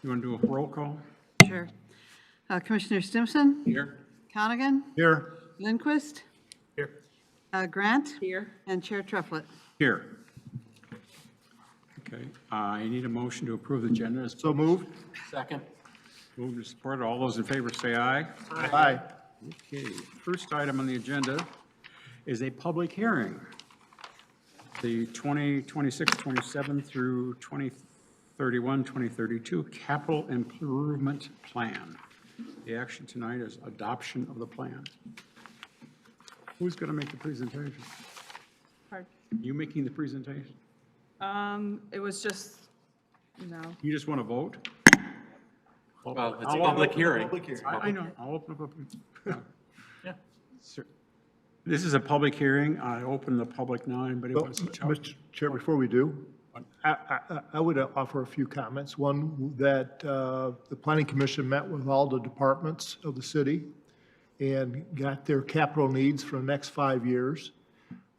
You want to do a roll call? Sure. Commissioner Stimson? Here. Conigan? Here. Lindquist? Here. Grant? Here. And Chair Trufflet. Here. Okay, I need a motion to approve the agenda. So moved. Second. Moved and supported. All those in favor say aye. Aye. Okay, first item on the agenda is a public hearing. The 2026-27 through 2031-2032 Capital Improvement Plan. The action tonight is adoption of the plan. Who's going to make the presentation? Pardon? You making the presentation? It was just, You just want to vote? Well, it's a public hearing. I know, I'll open up. Yeah. Sir, this is a public hearing. I open the public now. Anybody wants to talk? Mr. Chair, before we do, I would offer a few comments. One, that the Planning Commission met with all the departments of the city and got their capital needs for the next 5 years.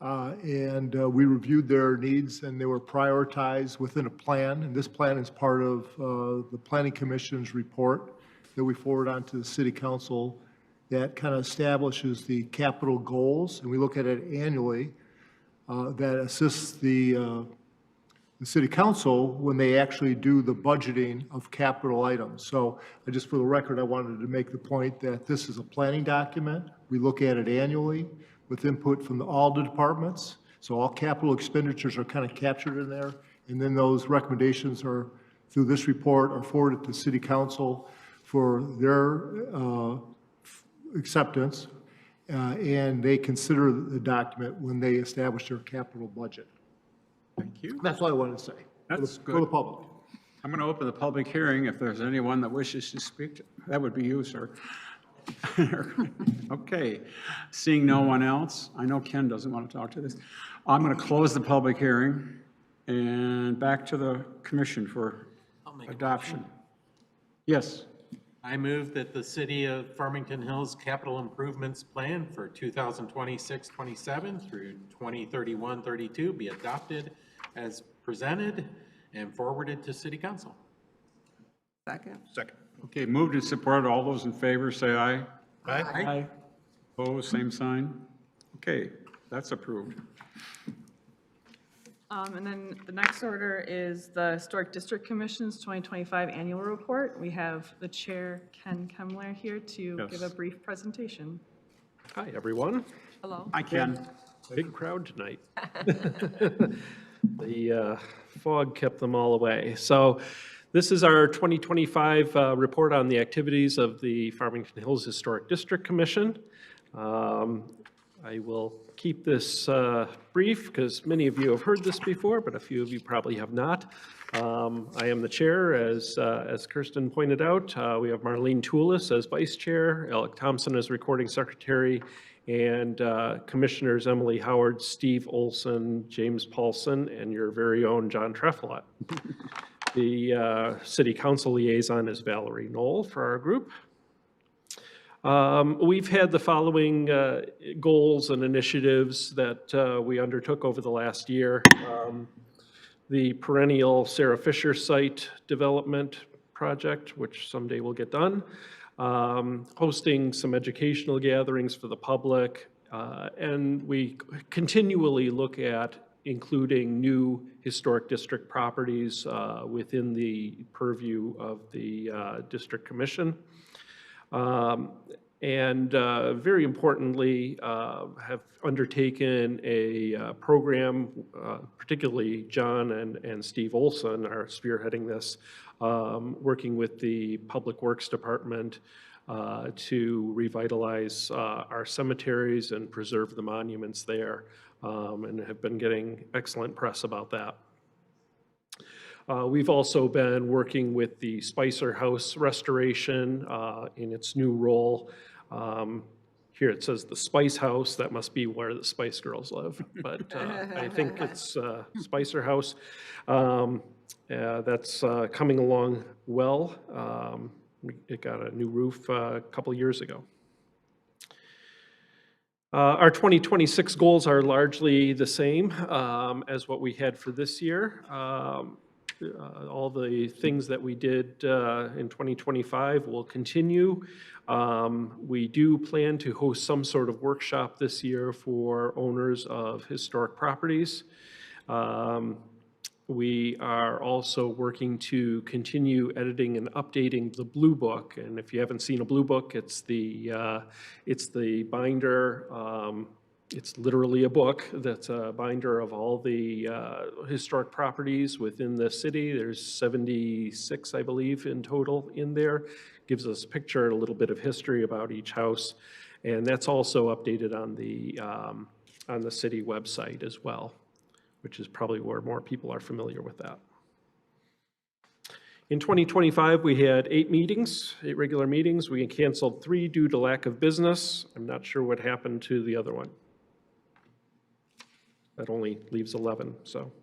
We reviewed their needs, and they were prioritized within a plan. And this plan is part of the Planning Commission's report that we forward on to the City Council that kind of establishes the capital goals, and we look at it annually, that assists the City Council when they actually do the budgeting of capital items. So just for the record, I wanted to make the point that this is a planning document. We look at it annually with input from all the departments. So all capital expenditures are kind of captured in there. And then those recommendations are, through this report, are forwarded to City Council for their acceptance. And they consider the document when they establish their capital budget. Thank you. That's all I wanted to say. That's For the good. public. I'm going to open the public hearing. If there's anyone that wishes to speak, that would be you, sir. Okay, seeing no one else, I know Ken doesn't want to talk to this. I'm going to close the public hearing and back to the commission for adoption. Yes, I move that the City of Farmington Hills Capital Improvements Plan for 2026-27 through 2031-32 be adopted as presented and forwarded to City Council. Second. okay, moved and supported. All those in favor say aye. Aye. Opposed, same sign. Okay, that's approved. and then the next order is the Historic District Commission's 2025 Annual Report. We have the Chair, Ken Kemmler, here to Yes. give a brief presentation. Hi, everyone. Hello. I can. Big crowd tonight. The fog kept them all away. So this is our 2025 report on the activities of the Farmington Hills Historic District Commission. I will keep this brief because many of you have heard this before, but a few of you probably have not. I am the chair, as Kirsten pointed out. We have Marlene Toulis as vice chair, Alec Thompson as recording secretary, and commissioners Emily Howard, Steve Olson, James Paulson, and your very own John Treffelot. The city council liaison is Valerie Knoll for our group. We've had the following goals and initiatives that we undertook over the last year. The perennial Sarah Fisher site development project, which someday will get done. Hosting some educational gatherings for the public. And we continually look at including new historic district properties within the purview of the district commission. Very importantly, have undertaken a program, particularly John and Steve Olson are spearheading this, working with the Public Works Department to revitalize our cemeteries and preserve the monuments there, and have been getting excellent press about that. We've also been working with the Spicer House restoration in its new role. Here it says the Spice House. That must be where the Spice Girls live, but I think it's Spicer House. That's coming along well. It got a new roof a couple years ago. Our 2026 goals are largely the same as what we had for this year. all the things that we did in 2025 will continue. We do plan to host some sort of workshop this year for owners of historic properties. We are also working to continue editing and updating the Blue Book. And if you haven't seen a Blue Book, it's the binder. It's literally a book that's a binder of all the historic properties within the city. There's 76, I believe, in total in there. Gives us a picture, a little bit of history about each house. And that's also updated on the city website as well, which is probably where more people are familiar with that. In 2025, we had 8 regular meetings. We canceled 3 due to lack of business. I'm not sure what happened to the other one. That only leaves 11, so.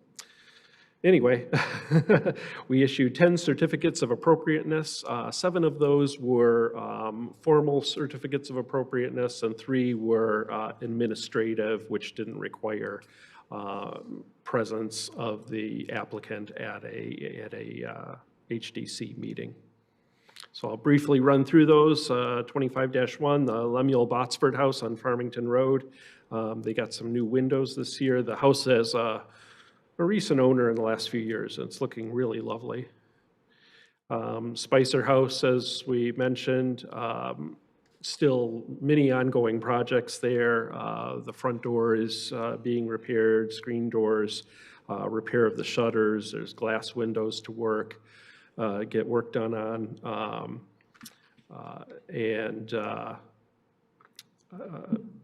Anyway, we issued 10 certificates of appropriateness. 7 of those were formal certificates of appropriateness, and 3 were administrative, which didn't require presence of the applicant at a HDC meeting. So I'll briefly run through those. 25-1, the Lemuel Botsford House on Farmington Road. They got some new windows this year. The house has a recent owner in the last few years, and it's looking really lovely. Spicer House, as we mentioned, still many ongoing projects there. The front door is being repaired, screen doors, repair of the shutters, there's glass windows to get work done on, and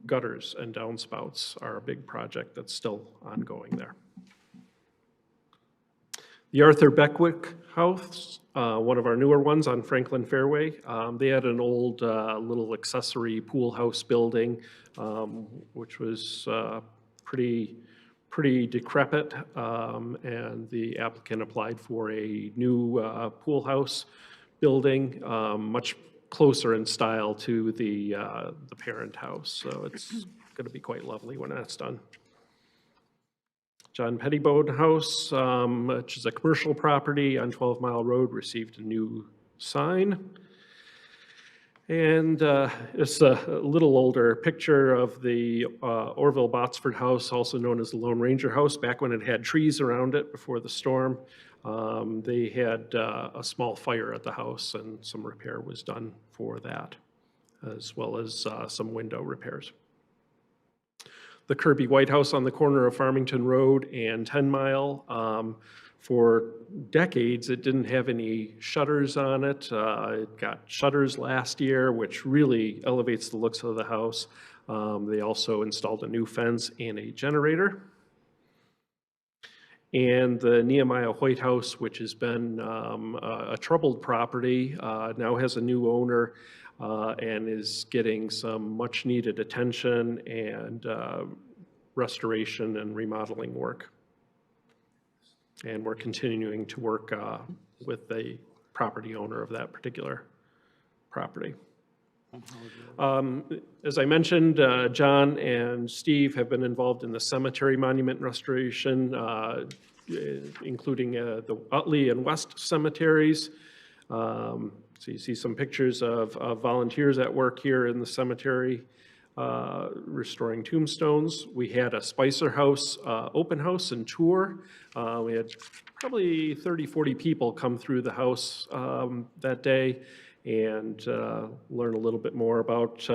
gutters and downspouts are a big project that's still ongoing there. The Arthur Beckwith House, one of our newer ones on Franklin Fairway, they had an old little accessory pool house building, which was pretty decrepit, and the applicant applied for a new pool house building, much closer in style to the parent house. So it's going to be quite lovely when that's done. John Pettibone House, which is a commercial property on 12 Mile Road, received a new sign. And it's a little older picture of the Orville Botsford House, also known as the Lone Ranger House, back when it had trees around it before the storm. They had a small fire at the house, and some repair was done for that, as well as some window repairs. The Kirby White House on the corner of Farmington Road and 10 Mile. For decades, it didn't have any shutters on it. It got shutters last year, which really elevates the looks of the house. They also installed a new fence and a generator. And the Nehemiah White House, which has been a troubled property, now has a new owner and is getting some much needed attention and restoration and remodeling work. And we're continuing to work with the property owner of that particular property. As I mentioned, John and Steve have been involved in the cemetery monument restoration, including the Utley and West cemeteries. So you see some pictures of volunteers at work here in the cemetery, restoring tombstones. We had a Spicer House open house and tour. We had probably 30, 40 people come through the house that day and learn a little bit more about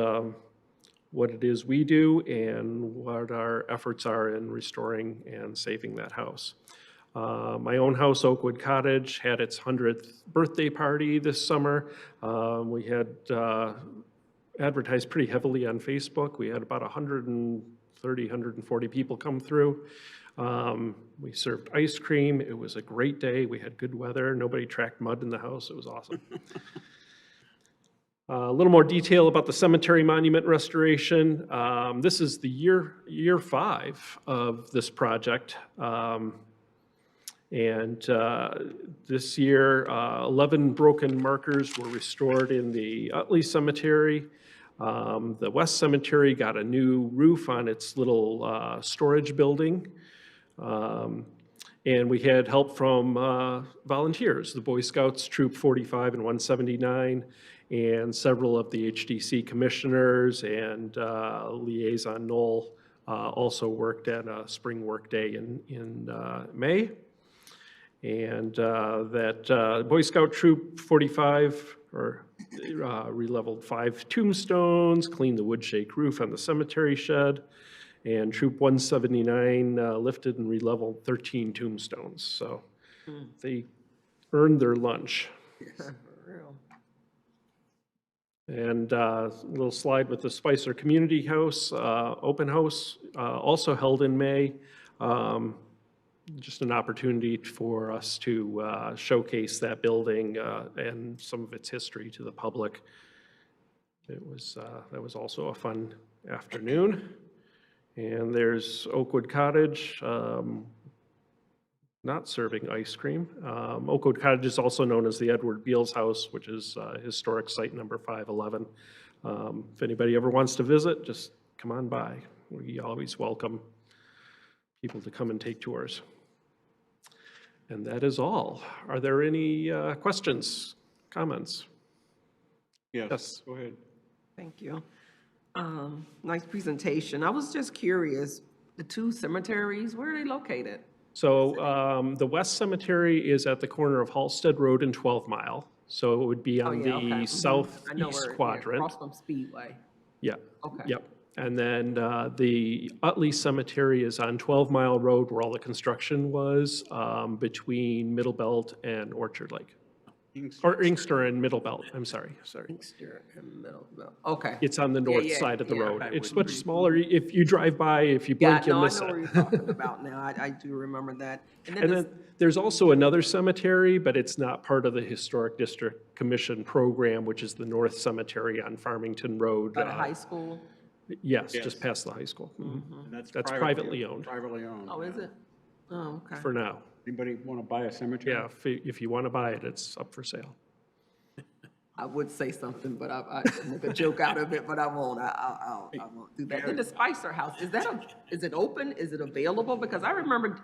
what it is we do and what our efforts are in restoring and saving that house. My own house, Oakwood Cottage, had its 100th birthday party this summer. We had advertised pretty heavily on Facebook. We had about 130, 140 people come through. We served ice cream. It was a great day. We had good weather. Nobody tracked mud in the house. It was awesome. A little more detail about the cemetery monument restoration. This is the year 5 of this project. This year, 11 broken markers were restored in the Utley Cemetery. The West Cemetery got a new roof on its little storage building. And we had help from volunteers, the Boy Scouts Troop 45 and 179, and several of the HDC commissioners and Liaison Knoll also worked at a spring work day in May. And that Boy Scout Troop 45 re-leveled 5 tombstones, cleaned the wood shake roof on the cemetery shed, and Troop 179 lifted and re-leveled 13 tombstones. So they earned their lunch. And a little slide with the Spicer Community House, open house, also held in May. Just an opportunity for us to showcase that building and some of its history to the public. That was also a fun afternoon. And there's Oakwood Cottage, not serving ice cream. Oakwood Cottage is also known as the Edward Beals House, which is historic site number 511. If anybody ever wants to visit, just come on by. We always welcome people to come and take tours. And that is all. Are there any questions, comments? Yes, go ahead. Thank you. Nice presentation. I was just curious, the 2 cemeteries, where are they located? So the West Cemetery is at the corner of Halsted Road and 12 Mile. So it would be on yeah, okay. the I know southeast where, quadrant. across from Speedway. Yeah. Okay. Yep. And then the Utley Cemetery is on 12 Mile Road where all the construction was between Middle Belt and Orchard Lake. Or Inkster and Middle Belt, I'm sorry. Inkster and Middleville. Okay. It's on the north yeah, side of the yeah. road. It's much smaller. If you drive by, if you blink, you miss I know where it. you're talking about now. I do remember that. And then, And then there's also another cemetery, but it's not part of the Historic District Commission program, which is the North Cemetery on Farmington Road. by the high school. Yes, just past the high school. Mhm. And That's privately owned Privately owned. Oh, is it? Oh, okay. for now. Anybody want to buy a cemetery? Yeah, if you want to buy it, it's up for sale. I would say something, but I make a joke out of it, but I won't. I won't do that. Then the Spicer House, is it open? Is it available? Because I remember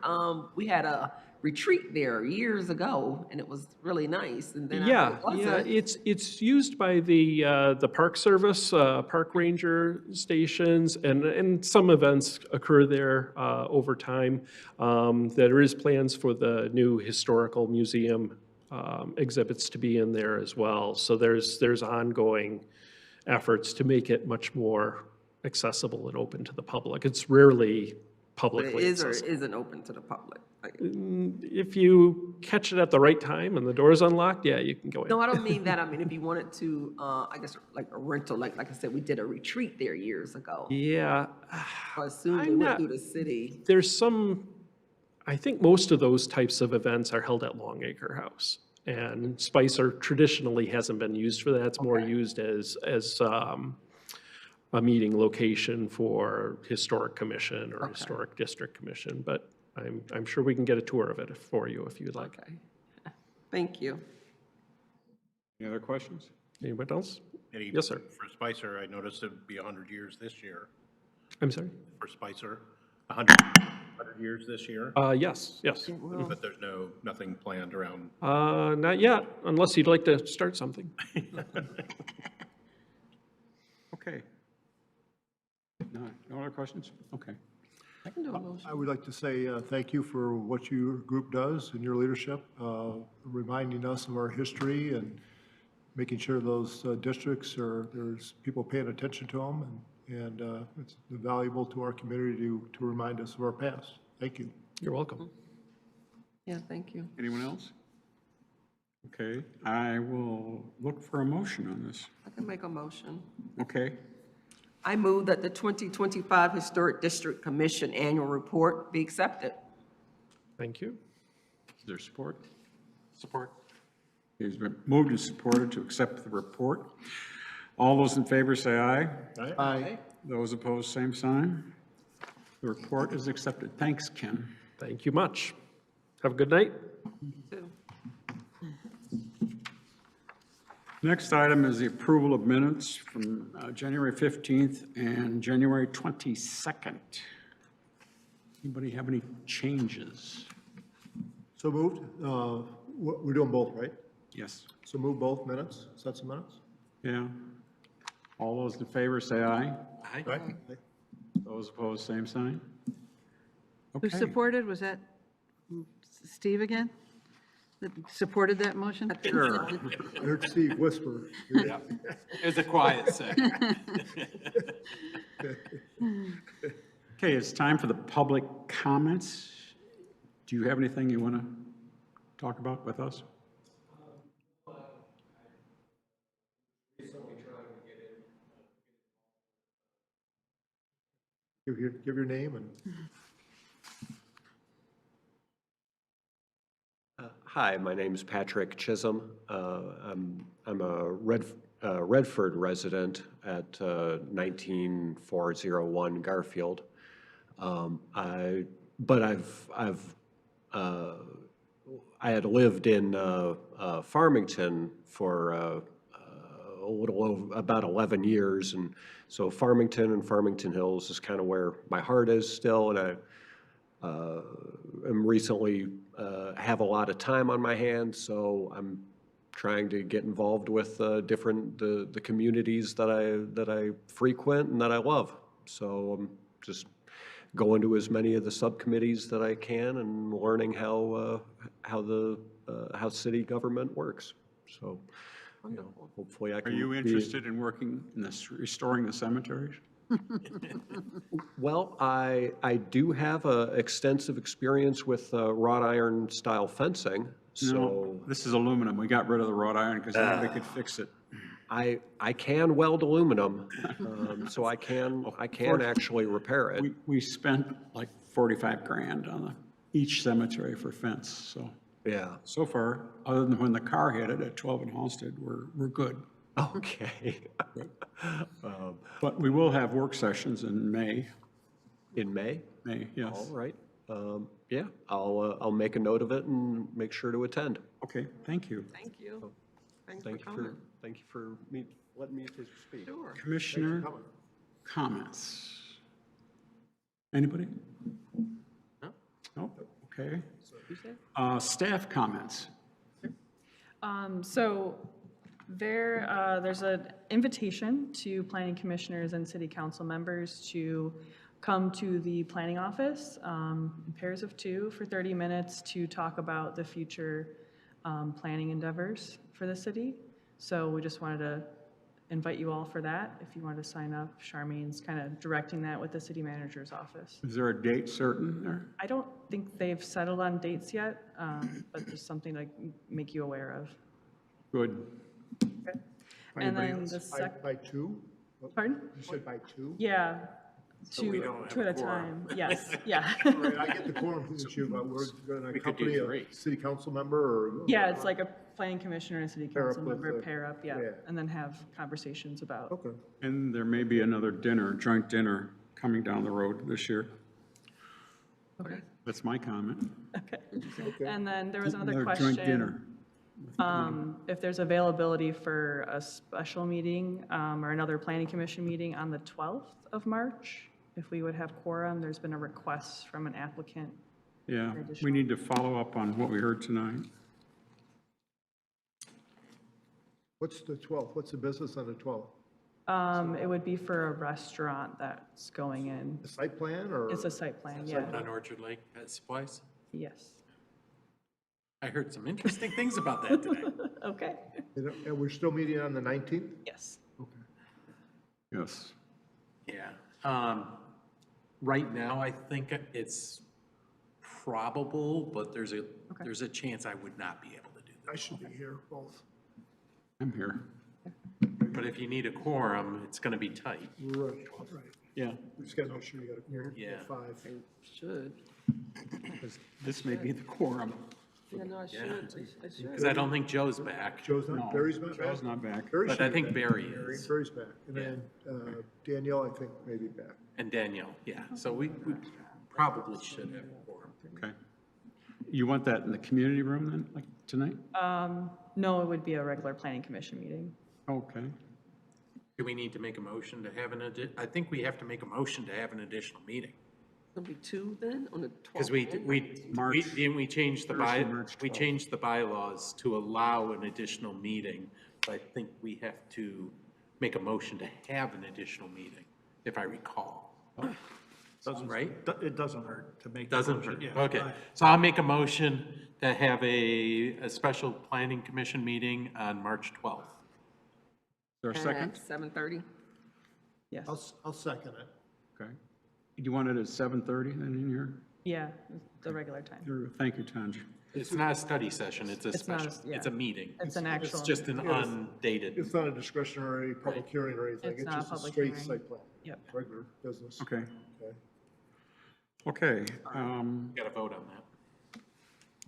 we had a retreat there years ago, and it was really nice. And then Yeah, I yeah, it's used by the Park Service, park ranger stations, and some events occur there over time. There is plans for the new historical museum exhibits to be in there as well. So there's ongoing efforts to make it much more accessible and open to the public. It's rarely but it publicly is or accessible. isn't open to the public. If you catch it at the right time and the door's unlocked, yeah, you can go in. No, I don't mean that. I mean, if you wanted to, I guess, like a rental, like I said, we did a retreat there years ago. Yeah, I assume they I'm went not- through the city. there's some, I think most of those types of events are held at Longacre House. And Spicer traditionally hasn't been used for that. It's more used as a meeting location for Historic Commission or Historic District Commission. But I'm sure we can get a tour of it for you if you'd like. Okay. Thank you. Any other questions? Anyone else? Eddie, Yes, sir. For Spicer, I noticed it'd be 100 years this year. I'm sorry? For Spicer, 100 years this year, Yes, yes. but there's nothing planned around. Not yet, unless you'd like to start something. Okay. No other questions? Okay. I can do a motion. I would like to say thank you for what your group does and your leadership, reminding us of our history and making sure those districts there's people paying attention to them, and it's valuable to our community to remind us of our past. Thank you. You're welcome. Yeah, thank you. Anyone else? Okay, I will look for a motion on this. I can make a motion. Okay, I move that the 2025 Historic District Commission Annual Report be accepted. Thank you. is there support? Support. It's been moved and supported to accept the report. All those in favor say aye. Aye. Those opposed, same sign. The report is accepted. Thanks, Ken. Thank you much. Have a good night. Next item is the approval of minutes from January 15th and January 22nd. Anybody have any changes? So moved. We're doing both, right? Yes. So move both minutes, sets of minutes? Yeah. All those in favor say aye. Aye. Right? Those opposed, same sign. Who Okay. supported? Was that Steve again? That supported that motion? Sure. I heard Steve whisper. It was a quiet second. Okay, it's time for the public comments. Do you have anything you want to talk about with us? Give your name and. Hi, my name is Patrick Chisholm. I'm a Redford resident at 19401 Garfield. I had lived in Farmington for a little over about 11 years, and so Farmington and Farmington Hills is kind of where my heart is still, and I am recently have a lot of time on my hands, so I'm trying to get involved with the communities that I frequent and that I love. So I'm just going to as many of the subcommittees that I can and learning how city government works. So, you know, hopefully I Are can. you be- interested in working in this, restoring the cemeteries? Well, I do have extensive experience with wrought iron style fencing, so No, this is aluminum. We got rid of the wrought iron because nobody could fix it. I can weld aluminum, so I can actually repair it. We spent like 45 grand on each cemetery for fence, so. Yeah. So far, other than when the car hit it at 12 and Halsted, we're good. Okay. But we will have work sessions in May, In May? yes. All right. Yeah, I'll make a note of it and make sure to attend. Okay, thank you. Thank you. Thanks for Thank you coming. letting me speak. Sure. Commissioner comments? Anybody? No? Okay. Staff comments? So there's an invitation to planning commissioners and city council members to come to the planning office in pairs of 2 for 30 minutes to talk about the future planning endeavors for the city. So we just wanted to invite you all for that. If you want to sign up, Charmaine's kind of directing that with the city manager's office. Is there a date certain there? I don't think they've settled on dates yet, but just something to make you aware of. Good. And Anybody then else? the sec, By two? pardon? You said by two? Yeah, we two, don't have two at a a quorum. time, yes, yeah. All right, I get the quorum issue, but we're going to We could do accompany a 3. city council member or? Yeah, it's like a planning commissioner and a city Pair up council with member the- pair up, yeah, yeah. and then have conversations about. Okay. And there may be another dinner, joint dinner, coming down the road this year. Okay. That's my comment. And then there was another Joint question. dinner. If there's availability for a special meeting or another planning commission meeting on the 12th of March, if we would have quorum, there's been a request from an applicant. Yeah, we Additional. need to follow up on what we heard tonight. What's the 12th? What's the business on the 12th? It would be for a restaurant that's going in. A site plan or? It's a site plan, yeah, On Orchard Lake Pet Supplies. yes. I heard some interesting things about that today. Okay, And we're still meeting on the 19th? yes. Yes. Yeah. Right now, I think it's probable, but there's a chance I would not be able to do I that. should be here both. I'm here. But if you need a quorum, it's going to be tight. Right, right. Yeah, We just got to make sure you got a quorum Yeah. at 5. Should. this may be the quorum. Yeah, no, I should. I should. Because I don't think Joe's back, Joe's No, not, Barry's not back? Joe's not back. Barry but should I be think back. Barry is. Barry's back. And then Danielle, I think, may be back. And Danielle, yeah. So we probably should have a quorum. Okay. You want that in the community room then, like tonight? No, it would be a regular planning commission meeting. Okay. Do we need to make a motion to have I think we have to make a motion to have an additional meeting. It'll be 2 then, on the 12th? Because didn't we change the Thursday, March we 12th. changed the bylaws to allow an additional meeting. But I think we have to make a motion to have an additional meeting, if I recall. Right? It doesn't hurt to make. the Doesn't motion, hurt, yeah. okay. So I'll make a motion to have a special planning commission meeting on March 12th. Is there a second? At 7:30? Yes, I'll second it. Okay. Do you want it at 7:30 then in here? yeah, the regular time. Thank you, Tanj. It's not a study session, it's a It's not a- special, yeah. it's a meeting. It's an actual. It's just an undated. It's not a discretionary public hearing or anything. It's It's not a just a public straight hearing. site plan. Yep. Regular business. Okay, Okay. okay. Got to vote on that.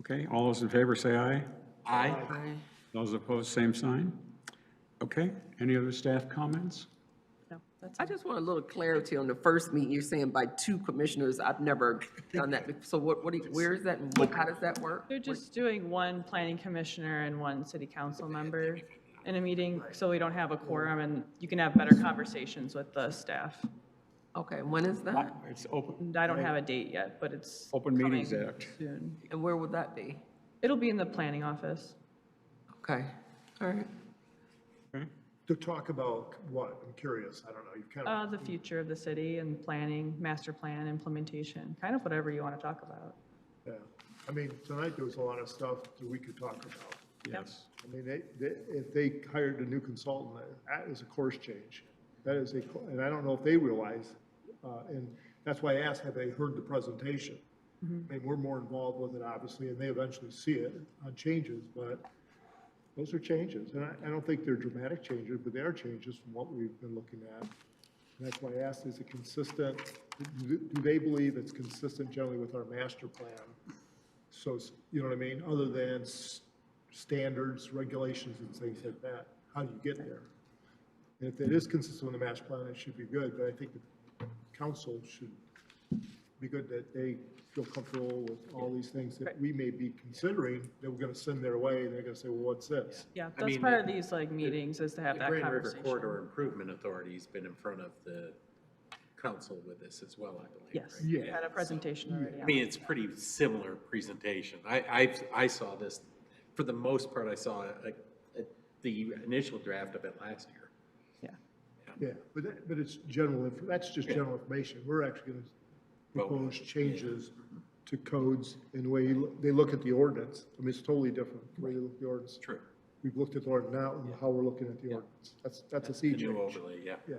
Okay, all those in favor say aye. Aye. Aye. Those opposed, same sign. Okay, any other staff comments? No, that's I just want a little clarity on the first meeting. You're saying by 2 commissioners. I've never done that before. So where is that and how does that work? They're just doing 1 planning commissioner and 1 city council member in a meeting, so we don't have a quorum, and you can have better conversations with the staff. Okay, when is that? It's open, And I don't have a date yet, but it's Open Meetings coming Act. soon. And where would that be? It'll be in the planning office. Okay, all right. Okay. To talk about what? I'm curious. I don't know. You've kind of, The future of the city and planning, master plan implementation, kind of whatever you want to talk about. yeah. I mean, tonight there was a lot of stuff that we could talk about. Yes. I mean, if they hired a new consultant, that is a course change. That is and I don't know if they realize, and that's why I asked, have they heard the presentation? I mean, we're more involved with it, obviously, and they eventually see it on changes, but those are changes. And I don't think they're dramatic changes, but they are changes from what we've been looking at. And that's why I asked, is it consistent? Do they believe it's consistent generally with our master plan? So, you know what I mean? Other than standards, regulations, and things like that. How do you get there? And if it is consistent with the master plan, it should be good, but I think the council should be good that they feel comfortable with all these things that we may be considering, that we're gonna send their way, and they're gonna say, well, what's this? Yeah, I that's mean, part of these like meetings is to have The that Grand River conversation. Corridor Improvement Authority's been in front of the council with this as well, I believe. Yes, right? we had a presentation already I on mean, it. it's pretty similar presentation. I saw this, for the most part, I saw the initial draft of it last year. Yeah, but it's general, that's just general information. We're actually gonna propose changes to codes in the way they look at the ordinance. I mean, it's totally different, the way they look at the ordinance. True. We've looked at the ordinance now and how we're looking at the ordinance. That's a sea The new change. overlay, yeah. Yeah.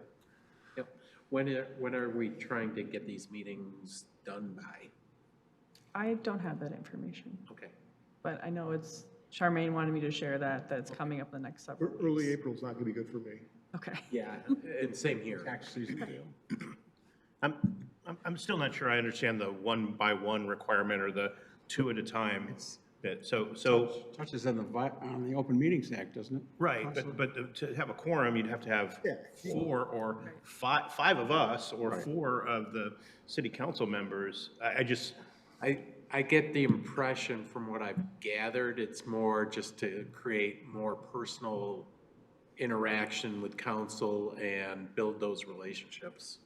Yep. When are we trying to get these meetings done by? I don't have that information, Okay. but I know it's, Charmaine wanted me to share that it's coming up the next several weeks. Early April's not gonna be good for me. Okay. Yeah, and same here. Tax season deal. I'm still not sure I understand the 1-by-1 requirement or the 2 at a time bit. So, Touches on the Open Meetings Act, doesn't it? right, but to have a quorum, you'd have to have Yeah. 4 or 5 of us or 4 of the city council members. I get the impression from what I've gathered, it's more just to create more personal interaction with council and build those relationships.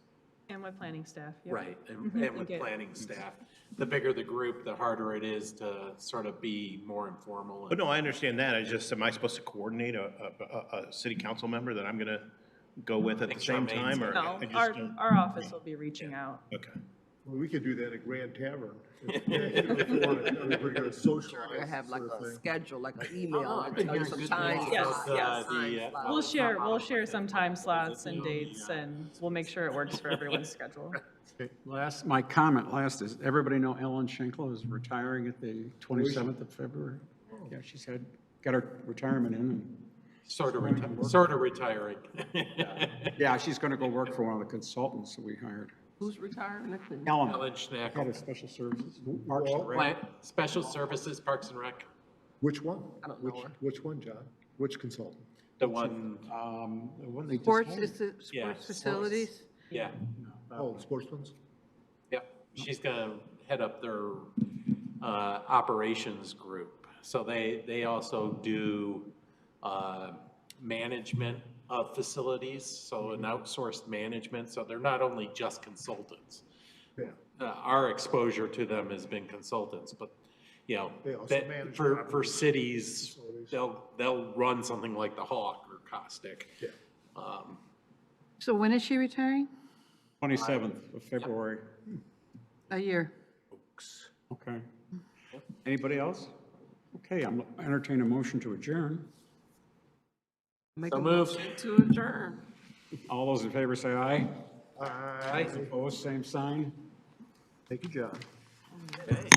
And with planning staff, yeah. Right, and with Okay. planning staff. The bigger the group, the harder it is to sort of be more informal. But no, I understand that. It's just, am I supposed to coordinate a city council member that I'm going to go with at the same time? Or No, I just don't? our office will be reaching out. Okay. Well, we could do that at Grand Tavern. We're gonna socialize. We're gonna have like sort of a thing. schedule, like an email, like tell you some time. Yes, slots, yes. time slots. We'll share some time slots and dates, and we'll make sure it works for everyone's schedule. Okay, my comment last is, everybody know Ellen Schenkel is retiring at the 27th of February? Yeah, she's got her retirement in, and, Sort of retiring. yeah, she's gonna go work for one of the consultants that we hired. Who's retiring? I couldn't- Ellen, Ellen Schnack, head of special services, Parks and Rec. Plant, Special Services, Parks and Rec, Which one? I don't know her. Which one, John? Which consultant? the one, The one they just Sports, hired. is it Yeah, sports facilities? yeah, Oh, Sportsman's? yep. She's gonna head up their operations group. So they also do management of facilities, so an outsourced management. So they're not only just consultants. Yeah. our exposure to them has been consultants, but, you know, They also that, manage for properties, cities, facilities. they'll run something like the Hawk or Caustic. So when is she retiring? 27th of February. A year. Okay. Anybody else? Okay, I'm entertain a motion to adjourn. Make So a moved. motion to adjourn. All those in favor say aye. Aye. Opposed, same sign. Thank you, John. Okay.